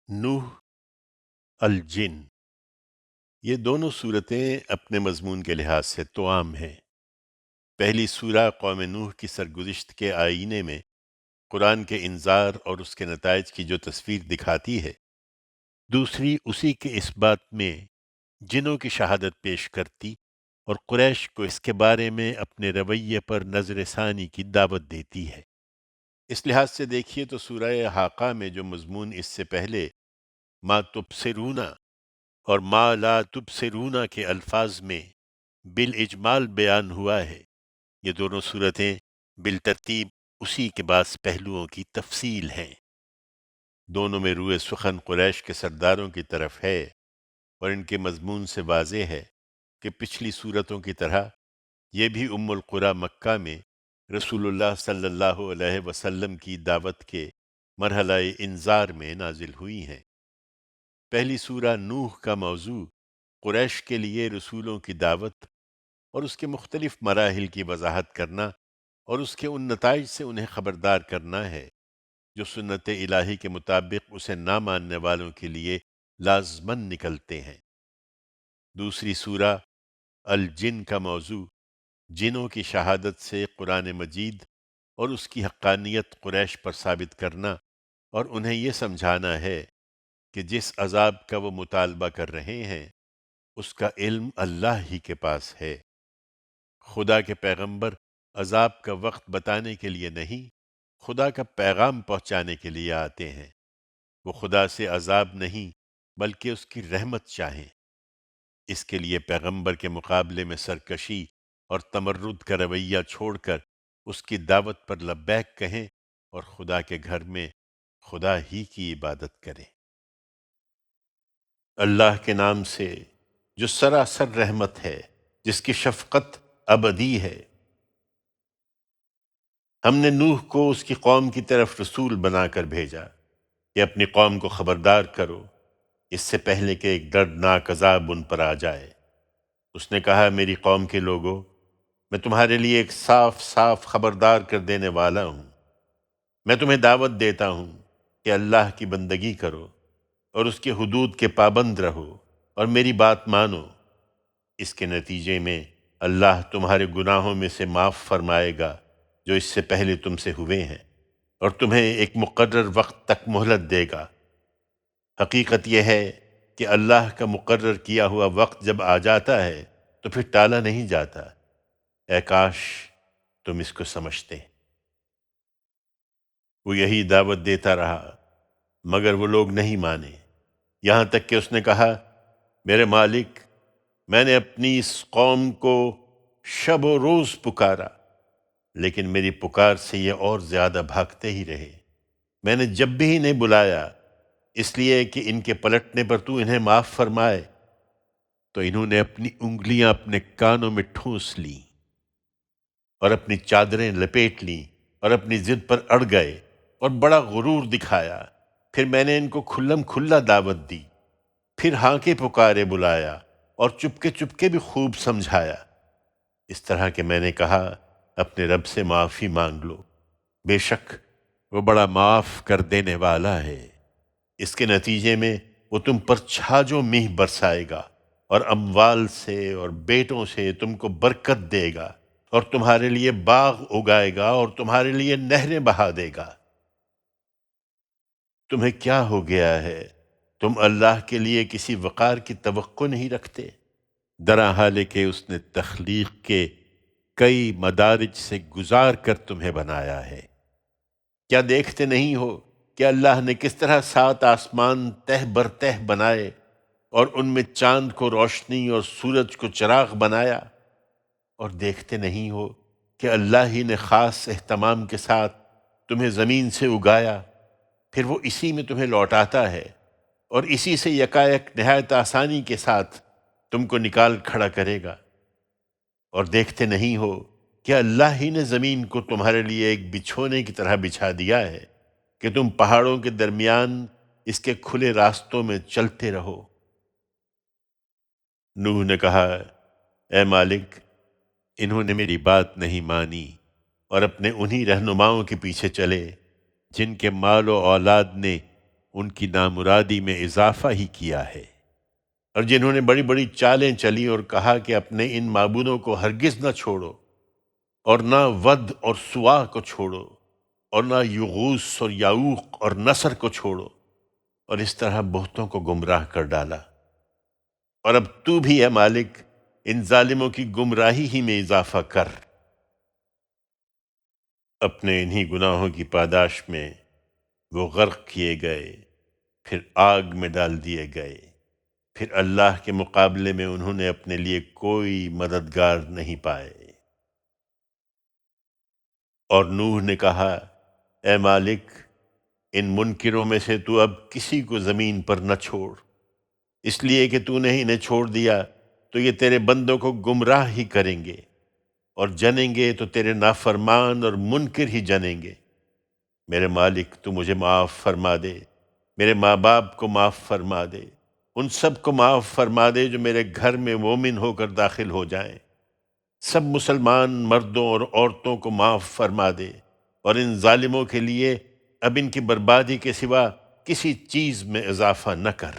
نوح، الجن، یہ دونوں صورتیں اپنے مضمون کے لحاظ سے توام ہیں۔ پہلی سورہ قوم نوح کی سرگزشت کے آئینے میں قرآن کے انذار اور اس کے نتائج کی جو تصویر دکھاتی ہے، دوسری اسی کے اس بات میں جنوں کی شہادت پیش کرتی اور قریش کو اس کے بارے میں اپنے رویے پر نظر ثانی کی دعوت دیتی ہے۔ اس لحاظ سے دیکھیے تو سورہ حاقہ میں جو مضمون اس سے پہلے ما تبصرون اور ما لا تبصرون کے الفاظ میں بالاجمال بیان ہوا ہے، یہ دونوں صورتیں بالترتیب اسی کے بعض پہلوؤں کی تفصیل ہیں۔ دونوں میں روئے سخن قریش کے سرداروں کی طرف ہے، اور ان کے مضمون سے واضح ہے کہ پچھلی صورتوں کی طرح یہ بھی ام القریٰ مکہ میں رسول اللہ صلی اللہ علیہ وسلم کی دعوت کے مرحلہ انذار میں نازل ہوئی ہیں۔ پہلی سورہ نوح کا موضوع قریش کے لیے رسولوں کی دعوت اور اس کے مختلف مراحل کی وضاحت کرنا اور اس کے ان نتائج سے انہیں خبردار کرنا ہے جو سنت الہی کے مطابق اسے نہ ماننے والوں کے لیے لازماً نکلتے ہیں۔ دوسری سورہ الجن کا موضوع جنوں کی شہادت سے قرآن مجید اور اس کی حقانیت قریش پر ثابت کرنا اور انہیں یہ سمجھانا ہے کہ جس عذاب کا وہ مطالبہ کر رہے ہیں اس کا علم اللہ ہی کے پاس ہے۔ خدا کے پیغمبر عذاب کا وقت بتانے کے لیے نہیں، خدا کا پیغام پہنچانے کے لیے آتے ہیں۔ وہ خدا سے عذاب نہیں بلکہ اس کی رحمت چاہیں۔ اس کے لیے پیغمبر کے مقابلے میں سرکشی اور تمرد کا رویہ چھوڑ کر اس کی دعوت پر لبیک کہیں اور خدا کے گھر میں خدا ہی کی عبادت کریں۔ اللہ کے نام سے جو سراسر رحمت ہے، جس کی شفقت ابدی ہے۔ ہم نے نوح کو اس کی قوم کی طرف رسول بنا کر بھیجا کہ اپنی قوم کو خبردار کرو اس سے پہلے کہ ایک دردناک عذاب ان پر آ جائے۔ اس نے کہا، میری قوم کے لوگوں، میں تمہارے لیے ایک صاف صاف خبردار کر دینے والا ہوں۔ میں تمہیں دعوت دیتا ہوں کہ اللہ کی بندگی کرو اور اس کے حدود کے پابند رہو اور میری بات مانو۔ اس کے نتیجے میں اللہ تمہارے گناہوں میں سے معاف فرمائے گا جو اس سے پہلے تم سے ہوئے ہیں، اور تمہیں ایک مقرر وقت تک مہلت دے گا۔ حقیقت یہ ہے کہ اللہ کا مقرر کیا ہوا وقت جب آ جاتا ہے تو پھر ٹالا نہیں جاتا۔ اے کاش تم اس کو سمجھتے۔ وہ یہی دعوت دیتا رہا مگر وہ لوگ نہیں مانے، یہاں تک کہ اس نے کہا، میرے مالک، میں نے اپنی اس قوم کو شب و روز پکارا لیکن میری پکار سے یہ اور زیادہ بھاگتے ہی رہے۔ میں نے جب بھی انہیں بلایا اس لیے کہ ان کے پلٹنے پر تو انہیں معاف فرمائے، تو انہوں نے اپنی انگلیاں اپنے کانوں میں ٹھونس لیں اور اپنی چادریں لپیٹ لیں اور اپنی ضد پر اڑ گئے اور بڑا غرور دکھایا۔ پھر میں نے ان کو کھلم کھلا دعوت دی، پھر ہانکے پکارے بلایا اور چپکے چپکے بھی خوب سمجھایا، اس طرح کہ میں نے کہا، اپنے رب سے معافی مانگ لو، بے شک وہ بڑا معاف کر دینے والا ہے۔ اس کے نتیجے میں وہ تم پر چھاجوں میہ برسائے گا اور اموال سے اور بیٹوں سے تم کو برکت دے گا اور تمہارے لیے باغ اگائے گا اور تمہارے لیے نہریں بہا دے گا۔ تمہیں کیا ہو گیا ہے؟ تم اللہ کے لیے کسی وقار کی توقع نہیں رکھتے؟ درا حال کہ اس نے تخلیق کے کئی مدارج سے گزار کر تمہیں بنایا ہے۔ کیا دیکھتے نہیں ہو کہ اللہ نے کس طرح 7 آسمان تہ بر تہ بنائے اور ان میں چاند کو روشنی اور سورج کو چراغ بنایا؟ اور دیکھتے نہیں ہو کہ اللہ ہی نے خاص اہتمام کے ساتھ تمہیں زمین سے اگایا، پھر وہ اسی میں تمہیں لوٹاتا ہے اور اسی سے یکایک نہایت آسانی کے ساتھ تم کو نکال کھڑا کرے گا۔ اور دیکھتے نہیں ہو کہ اللہ ہی نے زمین کو تمہارے لیے ایک بچھونے کی طرح بچھا دیا ہے کہ تم پہاڑوں کے درمیان اس کے کھلے راستوں میں چلتے رہو۔ نوح نے کہا، اے مالک، انہوں نے میری بات نہیں مانی اور اپنے انہی رہنماؤں کے پیچھے چلے جن کے مال و اولاد نے ان کی نامرادی میں اضافہ ہی کیا ہے، اور جنہوں نے بڑی بڑی چالیں چلی اور کہا کہ اپنے ان معبودوں کو ہرگز نہ چھوڑو، اور نہ ود اور سوا کو چھوڑو، اور نہ یغوث اور یعوق اور نصر کو چھوڑو، اور اس طرح بہتوں کو گمراہ کر ڈالا۔ اور اب تو بھی اے مالک ان ظالموں کی گمراہی ہی میں اضافہ کر۔ اپنے انہی گناہوں کی پاداش میں وہ غرق کیے گئے، پھر آگ میں ڈال دیے گئے، پھر اللہ کے مقابلے میں انہوں نے اپنے لیے کوئی مددگار نہیں پائے۔ اور نوح نے کہا، اے مالک ان منکروں میں سے تو اب کسی کو زمین پر نہ چھوڑ، اس لیے کہ تو نے انہیں چھوڑ دیا تو یہ تیرے بندوں کو گمراہ ہی کریں گے، اور جنیں گے تو تیرے نافرمان اور منکر ہی جنیں گے۔ میرے مالک تو مجھے معاف فرما دے، میرے ماں باپ کو معاف فرما دے، ان سب کو معاف فرما دے جو میرے گھر میں مومن ہو کر داخل ہو جائیں، سب مسلمان مردوں اور عورتوں کو معاف فرما دے، اور ان ظالموں کے لیے اب ان کی بربادی کے سوا کسی چیز میں اضافہ نہ کر۔